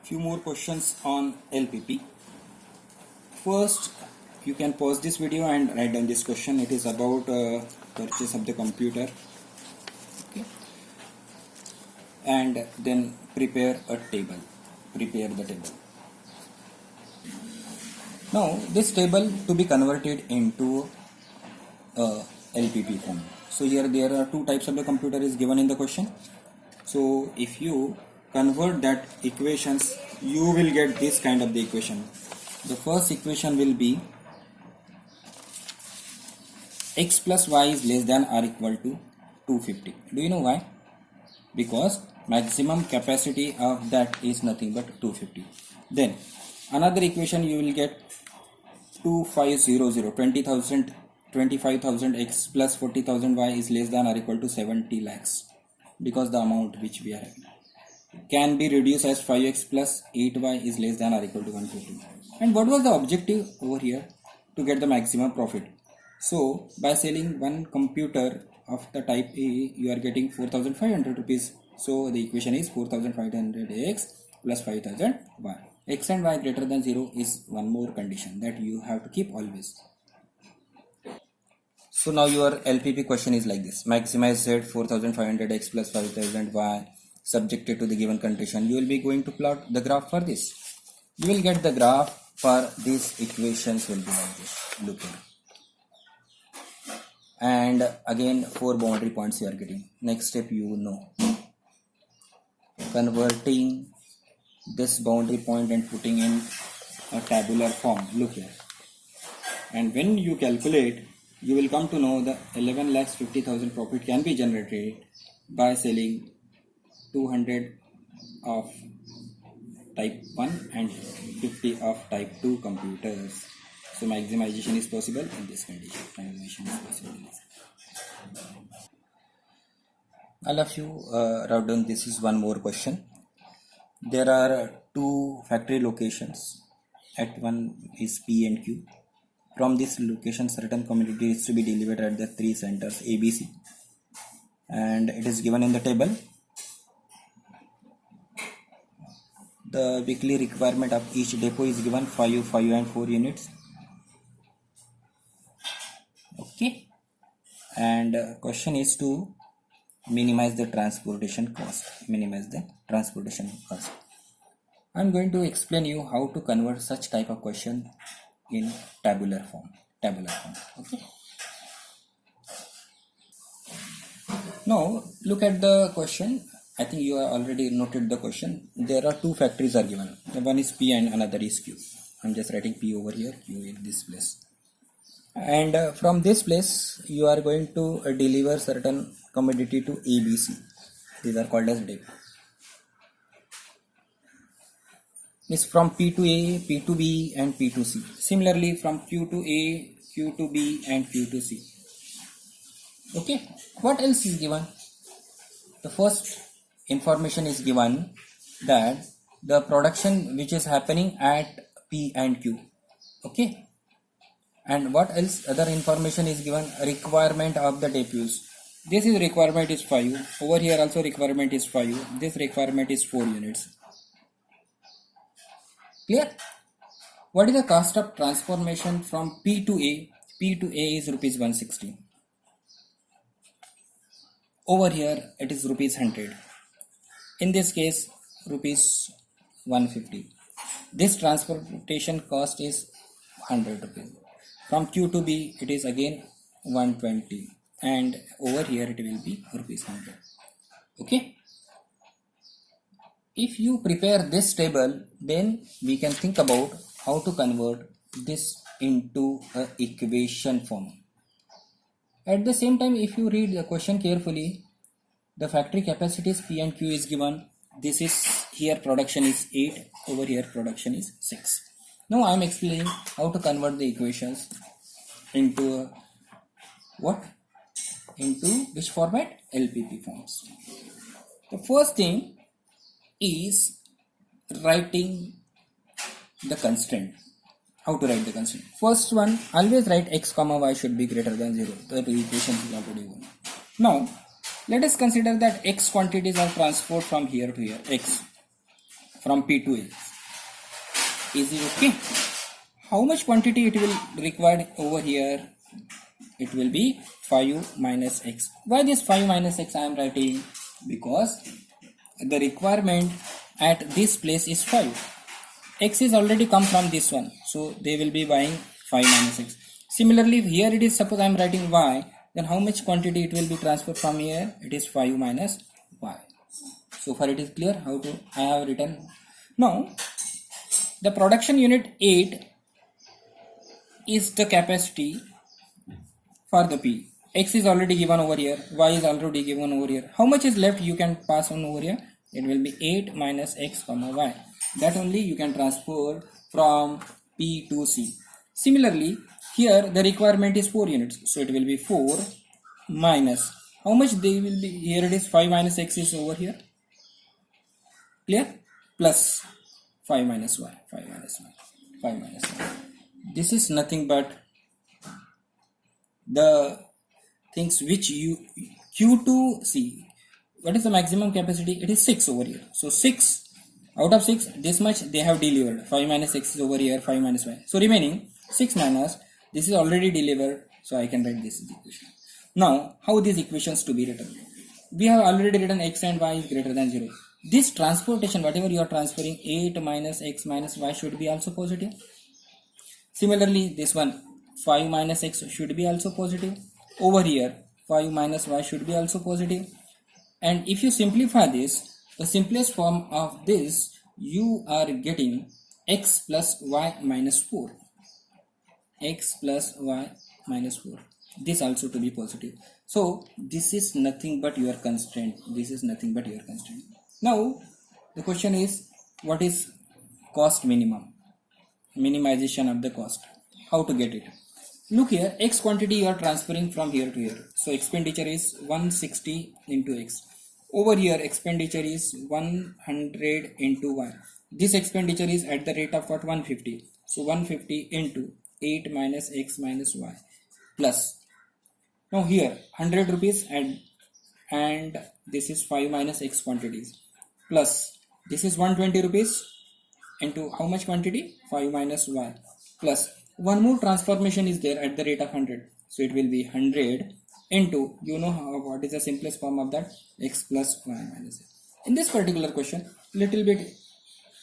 Few more questions on LPP. First, you can pause this video and write down this question. It is about purchase of the computer. Okay. And then prepare a table. Prepare the table. Now, this table to be converted into LPP form. So here there are two types of the computer is given in the question. So if you convert that equations, you will get this kind of the equation. The first equation will be x plus y is less than or equal to 250. Do you know why? Because maximum capacity of that is nothing but 250. Then another equation you will get 2500 20,000 25,000 x plus 40,000 y is less than or equal to 70 lakhs, because the amount which we are having can be reduced as 5x plus 8y is less than or equal to 150. And what was the objective over here? To get the maximum profit. So by selling one computer of the type A, you are getting 4,500 rupees. So the equation is 4,500x plus 5,000y. X and y greater than 0 is one more condition that you have to keep always. So now your LPP question is like this: maximize Z 4,500x plus 5,000y subjected to the given condition. You will be going to plot the graph for this. You will get the graph for these equations will be like this. Look here. And again 4 boundary points you are getting. Next step you know. Converting this boundary point and putting in a tabular form. Look here. And when you calculate, you will come to know the 11,50,000 profit can be generated by selling 200 of type 1 and 50 of type 2 computers. So maximization is possible in this condition. Maximization is possible in this. All of you wrote down. This is one more question. There are two factory locations. At one is P and Q. From this location, certain commodity is to be delivered at the three centers ABC, and it is given in the table. The weekly requirement of each depot is given 5, 5 and 4 units. Okay, and question is to minimize the transportation cost. Minimize the transportation cost. I am going to explain you how to convert such type of question in tabular form. Okay. Now look at the question. I think you have already noted the question. There are two factories are given. One is P and another is Q. I'm just writing P over here, Q in this place. And from this place, you are going to deliver certain commodity to ABC. These are called as depot. Is from P to A, P to B and P to C. Similarly from Q to A, Q to B and Q to C. Okay, what else is given? The first information is given that the production which is happening at P and Q. Okay, and what else? Other information is given. Requirement of the depots. This is requirement is 5. Over here also requirement is 5. This requirement is 4 units. Clear? What is the cost of transformation from P to A? P to A is rupees 160. Over here it is rupees 100. In this case rupees 150. This transportation cost is 100 rupees. From Q to B it is again 120, and over here it will be rupees 100. Okay. If you prepare this table, then we can think about how to convert this into a equation form. At the same time, if you read the question carefully, the factory capacities P and Q is given. This is here production is 8, over here production is 6. Now I am explaining how to convert the equations into what? Into which format? LPP forms. The first thing is writing the constraint. How to write the constraint? First one, always write x comma y should be greater than 0. The equation is already one. Now let us consider that x quantities are transferred from here to here. X from P to A. Is it okay? How much quantity it will require over here? It will be 5 minus x. Why this 5 minus x I am writing? Because the requirement at this place is 5. X is already come from this one, so they will be buying 5 minus x. Similarly, here it is, suppose I am writing y, then how much quantity it will be transferred from here? It is 5 minus y. So far it is clear how to I have written. Now the production unit 8 is the capacity for the P. X is already given over here, y is already given over here. How much is left you can pass on over here? It will be 8 minus x comma y. That only you can transfer from P to C. Similarly, here the requirement is 4 units. So it will be 4 minus, how much they will be, here it is 5 minus x is over here. Clear? Plus 5 minus y, 5 minus y, 5 minus y. This is nothing but the things which you Q2 see. What is the maximum capacity? It is 6 over here. So 6 out of 6, this much they have delivered. 5 minus x is over here, 5 minus y. So remaining 6 minus, this is already delivered. So I can write this is the equation. Now, how these equations to be written? We have already written x and y is greater than 0. This transportation, whatever you are transferring, 8 minus x minus y should be also positive. Similarly, this one, 5 minus x should be also positive. Over here, 5 minus y should be also positive. And if you simplify this, the simplest form of this, you are getting x plus y minus 4. X plus y minus 4. This also to be positive. So this is nothing but your constraint. This is nothing but your constraint. Now the question is, what is cost minimum? Minimization of the cost. How to get it? Look here, x quantity you are transferring from here to here. So expenditure is 160 into x. Over here expenditure is 100 into y. This expenditure is at the rate of what? 150. So 150 into 8 minus x minus y plus. Now here 100 rupees and this is 5 minus x quantities plus this is 120 rupees into how much quantity? 5 minus y plus one more transformation is there at the rate of 100. So it will be 100 into, you know what is the simplest form of that? X plus y minus x. In this particular question, little bit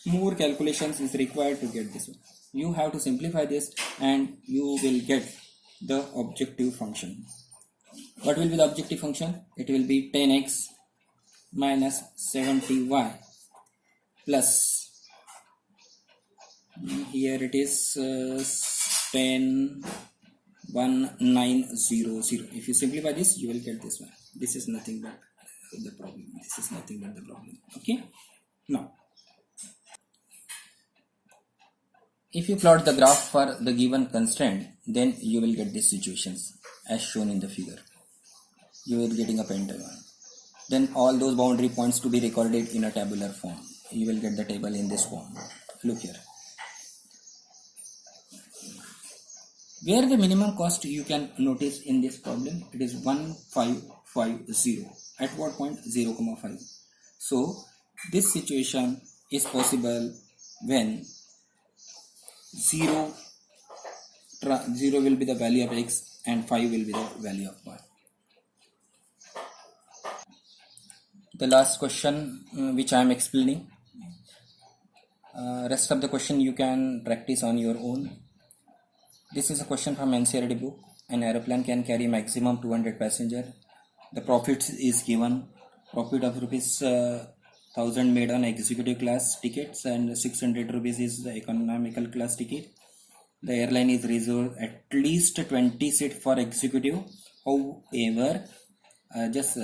more calculations is required to get this one. You have to simplify this and you will get the objective function. What will be the objective function? It will be 10x minus 70y plus, here it is 101900. If you simplify this, you will get this one. This is nothing but the problem. This is nothing but the problem. Okay. Now, if you plot the graph for the given constraint, then you will get these situations as shown in the figure. You will getting a pentagon. Then all those boundary points to be recorded in a tabular form. You will get the table in this form. Look here. Where the minimum cost you can notice in this problem, it is 1550. At what point? 0, 5. So this situation is possible when 0 will be the value of x and 5 will be the value of y. The last question which I am explaining. Rest of the question you can practice on your own. This is a question from NCERT book. An aeroplane can carry maximum 200 passengers. The profit is given. Profit of rupees 1000 made on executive class tickets and 600 rupees is the economical class ticket. The airline is reserved at least 20 seats for executive. However, just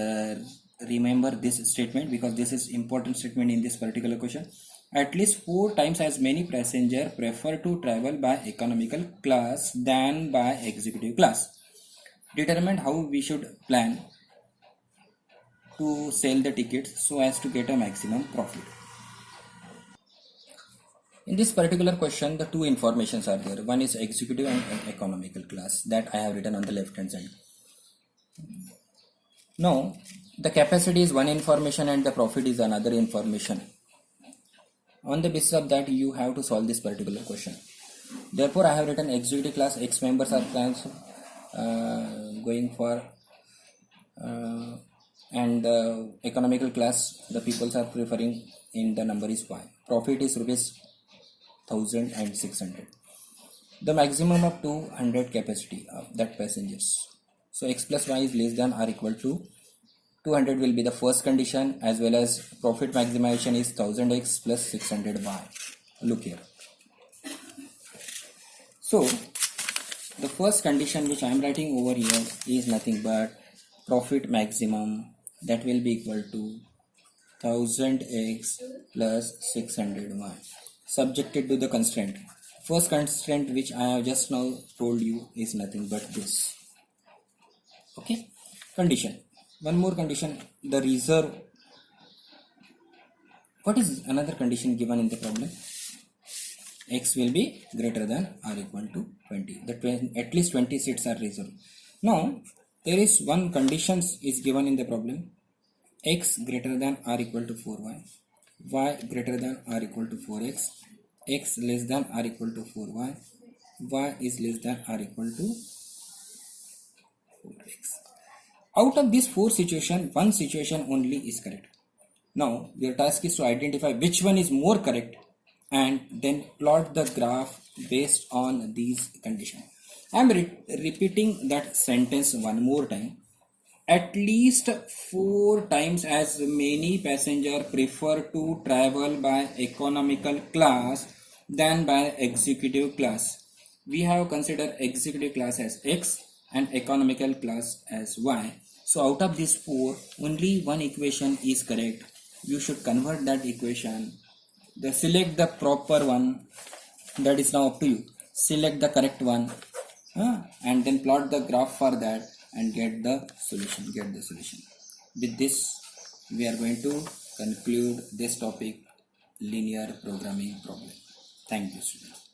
remember this statement because this is important statement in this particular question. At least 4 times as many passengers prefer to travel by economical class than by executive class. Determine how we should plan to sell the tickets so as to get a maximum profit. In this particular question, the two informations are there. One is executive and economical class that I have written on the left hand side. Now, the capacity is one information and the profit is another information. On the basis of that, you have to solve this particular question. Therefore, I have written executive class, X members are plans going for and economical class, the peoples are preferring in the number is Y. Profit is rupees 1600. The maximum of 200 capacity of that passengers. So X plus Y is less than or equal to 200 will be the first condition, as well as profit maximization is 1000x plus 600y. Look here. So the first condition which I am writing over here is nothing but profit maximum, that will be equal to 1000x plus 600y, subjected to the constraint. First constraint which I have just now told you is nothing but this. Okay. Condition. One more condition, the reserve. What is another condition given in the problem? X will be greater than or equal to 20. At least 20 seats are reserved. Now, there is one condition is given in the problem. X greater than or equal to 4y. Y greater than or equal to 4x. X less than or equal to 4y. Y is less than or equal to 4x. Out of these four situations, one situation only is correct. Now, your task is to identify which one is more correct and then plot the graph based on these conditions. I am repeating that sentence one more time. At least 4 times as many passengers prefer to travel by economical class than by executive class. We have considered executive class as X and economical class as Y. So out of these 4, only one equation is correct. You should convert that equation. Select the proper one. That is now up to you. Select the correct one and then plot the graph for that and get the solution. With this, we are going to conclude this topic, linear programming problem. Thank you, students.